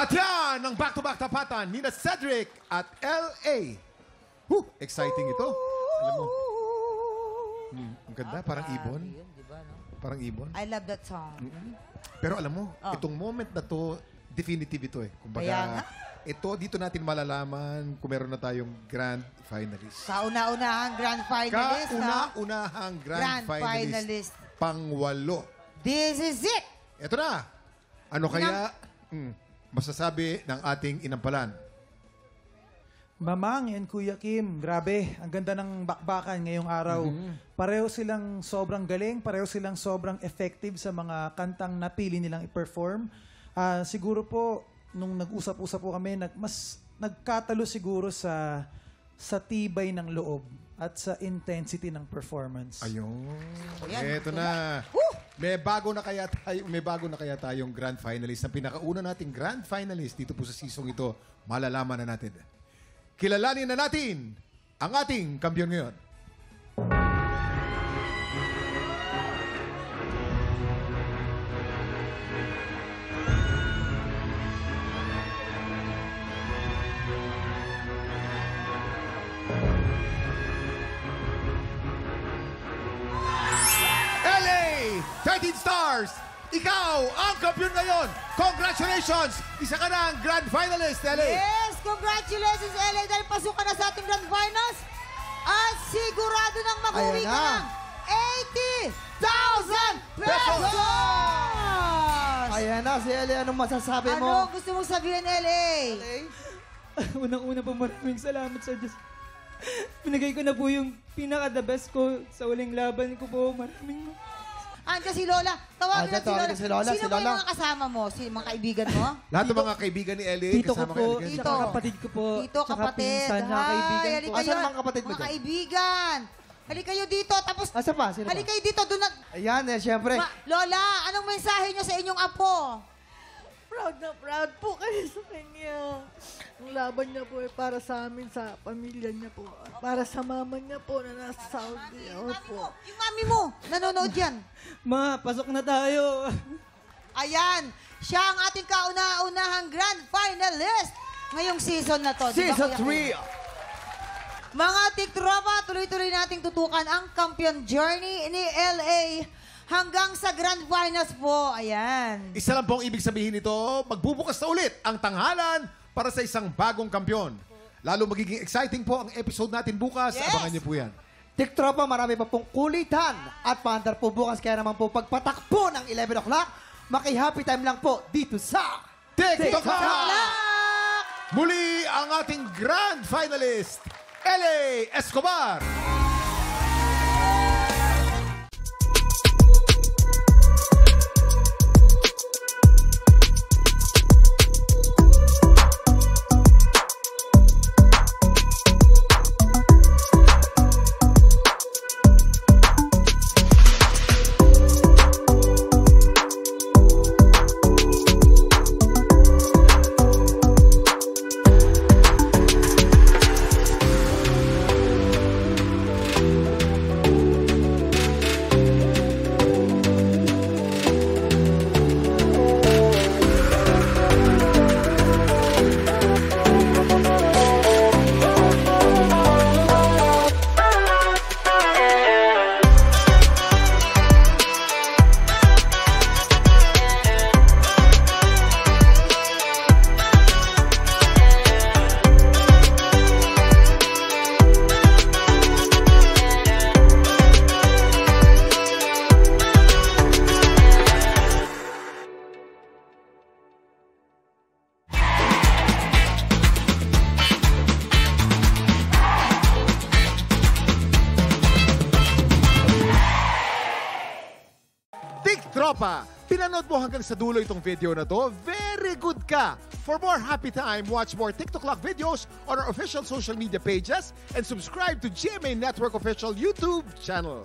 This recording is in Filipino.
At yan ang back-to-back tapatan ni Cedric at LA. Exciting ito. Alam mo. Ang ganda, parang ibon. Yun, diba, no? Parang ibon. I love that song. Pero alam mo, itong moment na to, definitive ito eh. Kaya Kumbaga, nga. ito dito natin malalaman kung meron na tayong grand finalist. Kauna-unahang grand finalist. Kauna-unahang grand finalist. Pang-8. This is it. Ito na. Ano kaya masasabi ng ating inampalan? Mamang and Kuya Kim, grabe, ang ganda ng bakbakan ngayong araw. Pareho silang sobrang galing, pareho silang sobrang effective sa mga kantang napili nilang i-perform. Siguro po, nung nag-usap-usap po kami, mas nagkatalo siguro sa tibay ng loob at sa intensity ng performance. Ayun. Ayan. Ito na. May bago na kaya tayong grand finalist. Ang pinakauna nating grand finalist dito po sa season ito, malalaman na natin. Kilalanin na natin ang ating kampiyon ngayon. LA 13 Stars! Ikaw ang kampiyon ngayon! Congratulations! Isa ka na ang grand finalist, LA! Yes, congratulations LA dahil pasok ka na sa ating grand finals. At sigurado nang mag-uwi ka ng 80,000 pesos! Ayan na, si Ellie, anong masasabi mo? Ano gusto mong sabihin, LA? Unang-una po maraming salamat sa Diyos. Pinagay ko na po yung pinaka-the best ko sa uling laban ko po. Maraming Andiyan si Lola. Tawagin Andiyan, natin si Lola. Sino ba yung mga kasama mo? Mga kaibigan mo? Lahat ng mga kaibigan ni LA, tito ko kasama po, ka. Tito. tsaka kapatid ko po, Tito, tsaka kapatid. pinsan, tsaka kaibigan ko. Asan ang mga kapatid mo Mga dyan? kaibigan. Halika kayo dito. Tapos, Asa pa? Sino pa? halika kayo dito. Doon na... Ayan, syempre. Lola, anong mensahe niyo sa inyong apo? Proud na proud po kayo sa kanya. Ang laban niya po ay para sa amin, sa pamilya niya po. Para sa mama niya po na nasa Saudi. Opo. Yung mami mo, nanonood yan. Ma, pasok na tayo. Ayan, siya ang ating kauna-unahang grand finalist ngayong season na to. Di ba, Season Kuya Kim? 3. Mga tiktropa, tuloy-tuloy nating tutukan ang champion journey ni LA hanggang sa grand finals po. Ayan. Isa lang pong ibig sabihin nito, magbubukas na ulit ang tanghalan para sa isang bagong kampyon. Lalo magiging exciting po ang episode natin bukas. Yes! Abangan niyo po yan. Tiktropa, marami pa pong kulitan at paandar po bukas. Kaya naman po pagpatakpo ng 11 o'clock, maki-happy time lang po dito sa TikTok! Lock! Muli ang ating grand finalist, LA Escobar! Tropa, pinanood mo hanggang sa dulo itong video na to, very good ka! For more happy time, watch more TikTok Lock videos on our official social media pages and subscribe to GMA Network official YouTube channel.